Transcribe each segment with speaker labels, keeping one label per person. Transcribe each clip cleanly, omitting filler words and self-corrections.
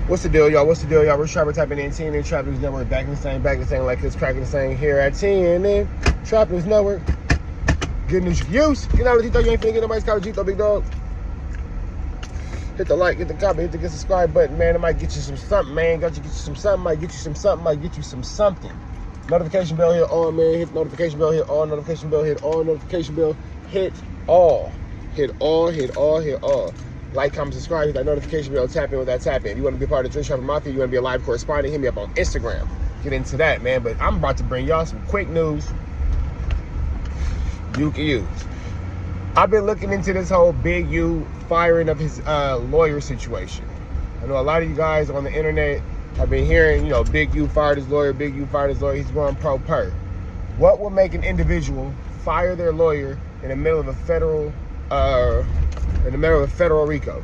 Speaker 1: What's the deal, y'all? What's the deal, y'all? We're Trapper tapping in TNN Trap News Network. Back in the same, like it's cracking the same here at TNN Trap News Network. Good news you use. You know what you thought you ain't finna get nobody's college Gito, big dog. Hit the like, hit the comment, hit the subscribe button, man. It might get you some something, man. Got you get you some something, might get you some something, might get you some something. Notification bell hit on, man. Hit the notification bell, hit on, notification bell, hit on, notification bell, hit all. Hit all, hit all, hit all. Like, comment, subscribe, hit that notification bell, tap in with that tap in. If you want to be a part of the Drink Trapper Mafia, you want to be a live correspondent, hit me up on Instagram. Get into that, man. But I'm about to bring y'all some quick news you can use. I've been looking into this whole Big U firing of his lawyer situation. I know a lot of you guys on the internet have been hearing, you know, Big U fired his lawyer, Big U fired his lawyer, he's going pro-per. What will make an individual fire their lawyer in the middle of a federal RICO?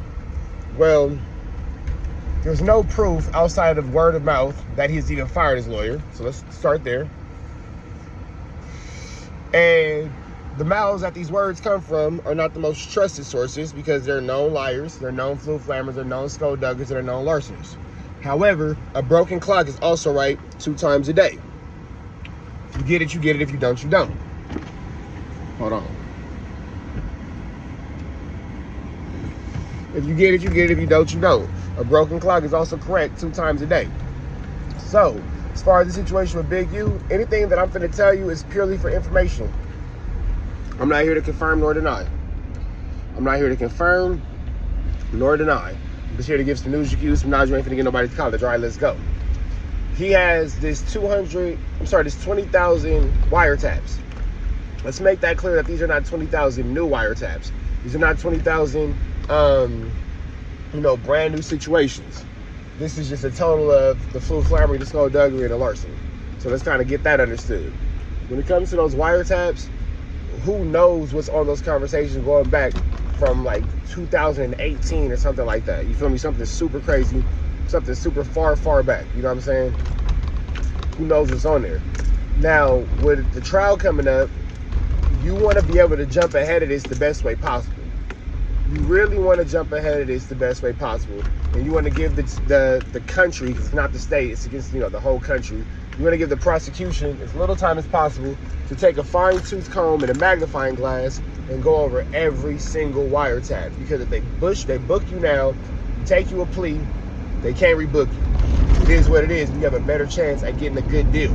Speaker 1: Well, there's no proof outside of word of mouth that he's even fired his lawyer. So let's start there. And the mouths that these words come from are not the most trusted sources because they're known liars, they're known flu-flammers, they're known skullduggers, they're known larceners. However, a broken clock is also right 2 times a day. If you get it, you get it. If you don't, you don't. Hold on. If you get it, you get it. If you don't, you don't. A broken clock is also correct 2 times a day. So, as far as the situation with Big U, anything that I'm going to tell you is purely for information. I'm not here to confirm nor deny. I'm not here to confirm nor deny. I'm just here to give some news you can use. Some knowledge you ain't finna get nobody to college. All right, let's go. He has this 20,000 wiretaps. Let's make that clear that these are not 20,000 new wiretaps. These are not 20,000, brand new situations. This is just a total of the flu-flammery, the skullduggery, and the larceny. So let's kind of get that understood. When it comes to those wiretaps, who knows what's on those conversations going back from like 2018 or something like that. You feel me? Something super crazy, something super far, far back. You know what I'm saying? Who knows what's on there? Now, with the trial coming up, you want to be able to jump ahead of this the best way possible. You really want to jump ahead of this the best way possible. And you want to give the country, because it's not the state, it's against, the whole country. You want to give the prosecution as little time as possible to take a fine-tooth comb and a magnifying glass and go over every single wiretap. Because if they book you now, take you a plea, they can't rebook you. It is what it is. You have a better chance at getting a good deal.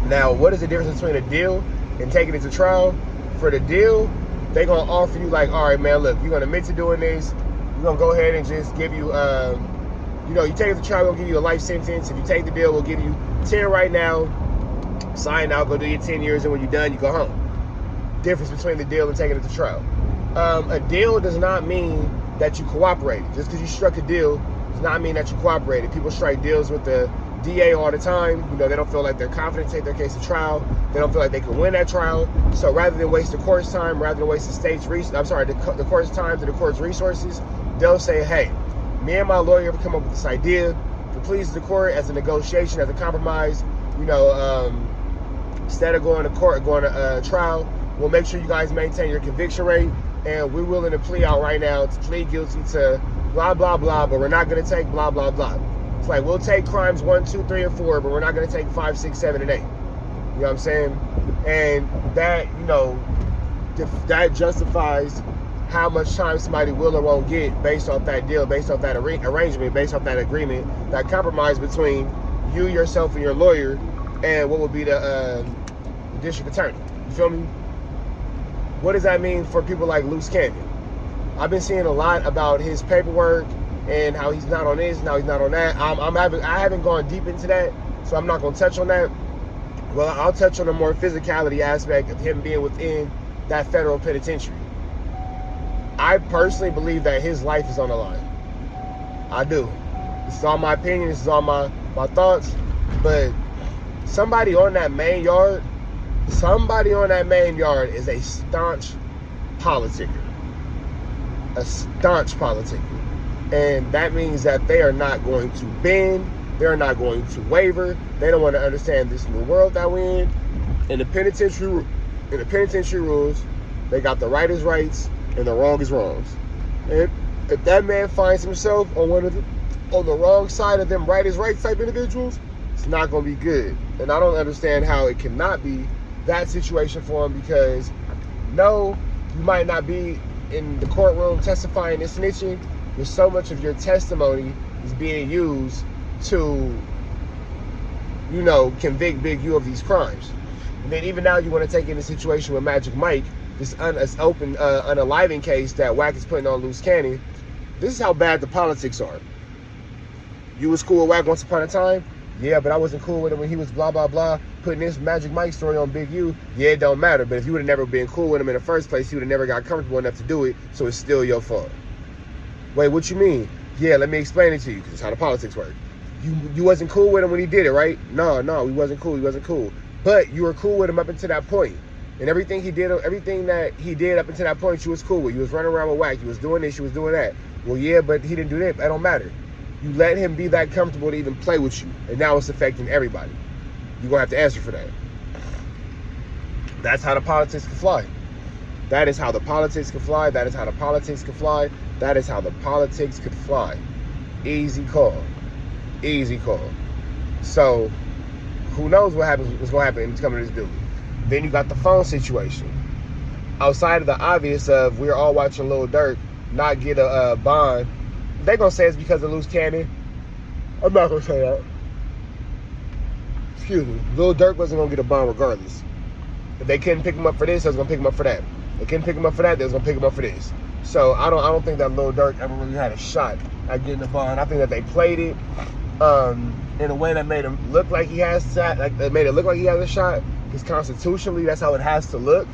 Speaker 1: Now, what is the difference between a deal and taking it to trial? For the deal, they're going to offer you like, all right, man, look, you're going to admit to doing this. We're going to go ahead and just give you, you take it to trial, we'll give you a life sentence. If you take the deal, we'll give you 10 right now. Sign out, go do your 10 years, and when you're done, you go home. Difference between the deal and taking it to trial. A deal does not mean that you cooperated. Just because you struck a deal does not mean that you cooperated. People strike deals with the DA all the time. They don't feel like they're confident to take their case to trial. They don't feel like they can win that trial. So rather than waste the court's time, rather than waste the court's time to the court's resources, they'll say, hey, me and my lawyer have come up with this idea to please the court as a negotiation, as a compromise. Instead of going to court, going to trial, we'll make sure you guys maintain your conviction rate, and we're willing to plea out right now to plead guilty to blah, blah, blah, but we're not going to take blah, blah, blah. It's like, we'll take crimes 1, 2, 3, and 4, but we're not going to take 5, 6, 7, and 8. You know what I'm saying? And that, that justifies how much time somebody will or won't get based off that deal, based off that arrangement, based off that agreement, that compromise between you, yourself, and your lawyer, and what would be the district attorney. You feel me? What does that mean for people like Luce Cannon? I've been seeing a lot about his paperwork and how he's not on this, now he's not on that. I haven't gone deep into that, so I'm not going to touch on that. Well, I'll touch on the more physicality aspect of him being within that federal penitentiary. I personally believe that his life is on the line. I do. This is all my opinion. This is all my thoughts. But somebody on that main yard is a staunch politicker. A staunch politicker. And that means that they are not going to bend. They're not going to waver. They don't want to understand this new world that we're in. In the penitentiary rules, they got the right is rights and the wrong is wrongs. And if that man finds himself on one of on the wrong side of them right is right type individuals, it's not going to be good. And I don't understand how it cannot be that situation for him, because no, you might not be in the courtroom testifying and snitching, but so much of your testimony is being used to, you know, convict Big U of these crimes. And then even now you want to take in the situation with Magic Mike, this open, unaliving case that Wack is putting on Luce Cannon. This is how bad the politics are. You was cool with Wack once upon a time? Yeah, but I wasn't cool with him when he was blah, blah, blah, putting this Magic Mike story on Big U. Yeah, it don't matter. But if you would have never been cool with him in the first place, you would have never got comfortable enough to do it, so it's still your fault. Wait, what you mean? Yeah, let me explain it to you, because it's how the politics work. You wasn't cool with him when he did it, right? No, we wasn't cool. He wasn't cool. But you were cool with him up until that point. And everything that he did up until that point, you was cool with. You was running around with Wack. You was doing this. You was doing that. Well, yeah, but he didn't do that. That don't matter. You let him be that comfortable to even play with you. And now it's affecting everybody. You're going to have to answer for that. That's how the politics can fly. That is how the politics can fly. That is how the politics can fly. That is how the politics could fly. Easy call. Easy call. So, who knows what's going to happen in coming to this building. Then you got the phone situation. Outside of the obvious of we're all watching Lil Durk not get a bond, they're going to say it's because of Luce Cannon. I'm not going to say that. Excuse me. Lil Durk wasn't going to get a bond regardless. If they couldn't pick him up for this, they was going to pick him up for that. They couldn't pick him up for that, they was going to pick him up for this. So I don't think that Lil Durk ever really had a shot at getting a bond. I think that they played it in a way that made him look like he has a shot, because constitutionally that's how it has to look.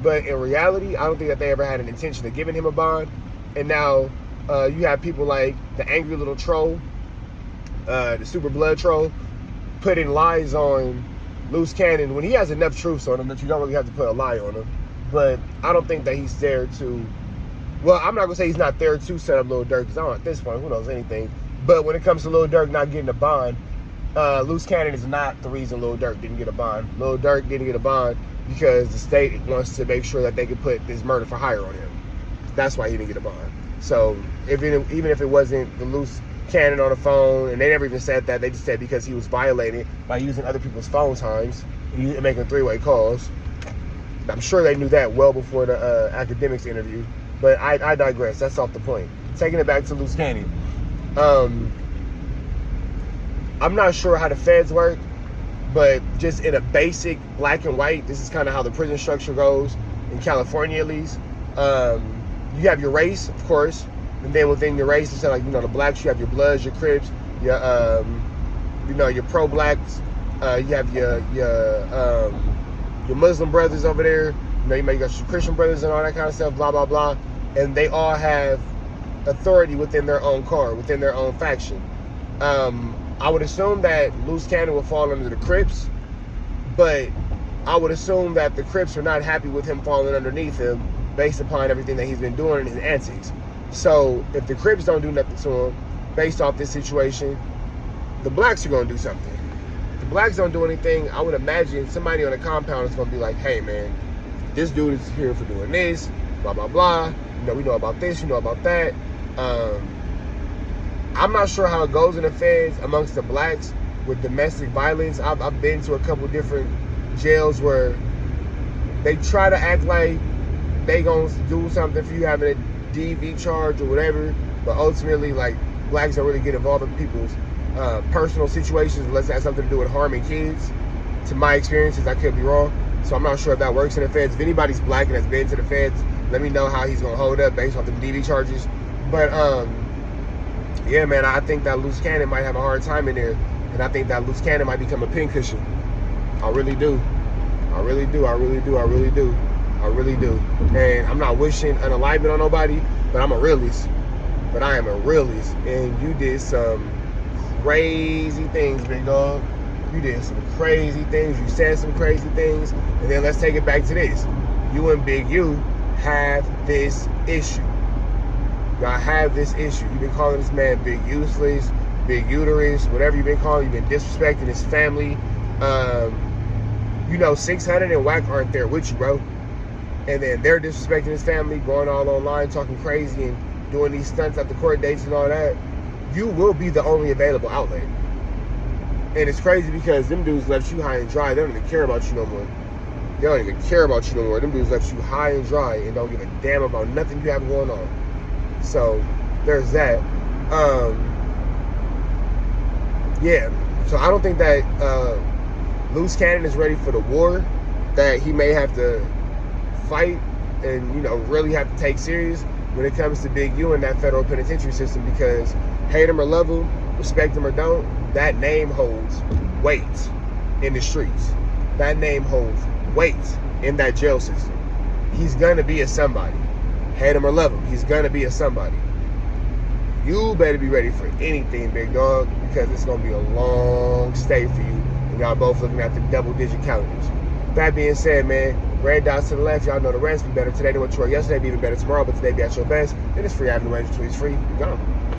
Speaker 1: But in reality, I don't think that they ever had an intention of giving him a bond. And now you have people like the angry little troll, the super blood troll, putting lies on Luce Cannon when he has enough truths on him that you don't really have to put a lie on him. But I don't think that he's there to, well, I'm not going to say he's not there to set up Lil Durk, because I don't, at this point, who knows anything. But when it comes to Lil Durk not getting a bond, Luce Cannon is not the reason Lil Durk didn't get a bond. Lil Durk didn't get a bond because the state wants to make sure that they can put this murder for hire on him. That's why he didn't get a bond. So even if it wasn't the Luce Cannon on the phone, and they never even said that, they just said because he was violated by using other people's phone times and making three-way calls. I'm sure they knew that well before the academics interview, but I digress. That's off the point. Taking it back to Luce Cannon. I'm not sure how the feds work, but just in a basic black and white, this is kind of how the prison structure goes, in California at least. You have your race, of course, and then within your race, it's like, you know, the blacks, you have your Bloods, your Crips, your your pro-blacks, you have your Muslim brothers over there, you got your Christian brothers and all that kind of stuff, blah, blah, blah, and they all have authority within their own car, within their own faction. I would assume that Luce Cannon will fall under the Crips, but I would assume that the Crips are not happy with him falling underneath him based upon everything that he's been doing and his antics. So if the Crips don't do nothing to him based off this situation, the blacks are going to do something. If the blacks don't do anything, I would imagine somebody on the compound is going to be like, hey man, this dude is here for doing this, blah, blah, blah. We know about this, you know about that. I'm not sure how it goes in the feds amongst the blacks with domestic violence. I've been to a couple different jails where they try to act like they gonna do something for you having a DV charge or whatever, but ultimately, like, blacks don't really get involved in people's personal situations unless it has something to do with harming kids. To my experiences, I could be wrong, so I'm not sure if that works in the feds. If anybody's black and has been to the feds, let me know how he's gonna hold up based off the DV charges. But yeah, man, I think that Luce Cannon might have a hard time in there, and I think that Luce Cannon might become a pincushion. I really do. I really do. I really do. I really do. I really do. And I'm not wishing an alignment on nobody, but I'm a realist. But I am a realist, and you did some crazy things, big dog. You did some crazy things. You said some crazy things, and then let's take it back to this. You and Big U have this issue. Y'all have this issue. You've been calling this man big useless, big uterus, whatever you've been calling. You've been disrespecting his family. 600 and Wack aren't there with you, bro. And then they're disrespecting his family, going all online, talking crazy and doing these stunts at the court dates and all that. you will be the only available outlet. And it's crazy because them dudes left you high and dry. They don't even care about you no more. They don't even care about you no more. Them dudes left you high and dry and don't give a damn about nothing you have going on. So there's that. Yeah. So I don't think that Luce Cannon is ready for the war that he may have to fight and, you know, really have to take serious when it comes to Big U and that federal penitentiary system, because hate him or love him, respect him or don't, that name holds weight in the streets. That name holds weight in that jail system. He's gonna be a somebody. Hate him or love him, he's gonna be a somebody. You better be ready for anything, big dog, because it's gonna be a long stay for you. And y'all both looking at the double-digit calendars. That being said, man, red dots to the left, y'all know the rest. Be better today than what you were yesterday. Be even better tomorrow, but today be at your best. Then it's free avenue range tweets free. You gone.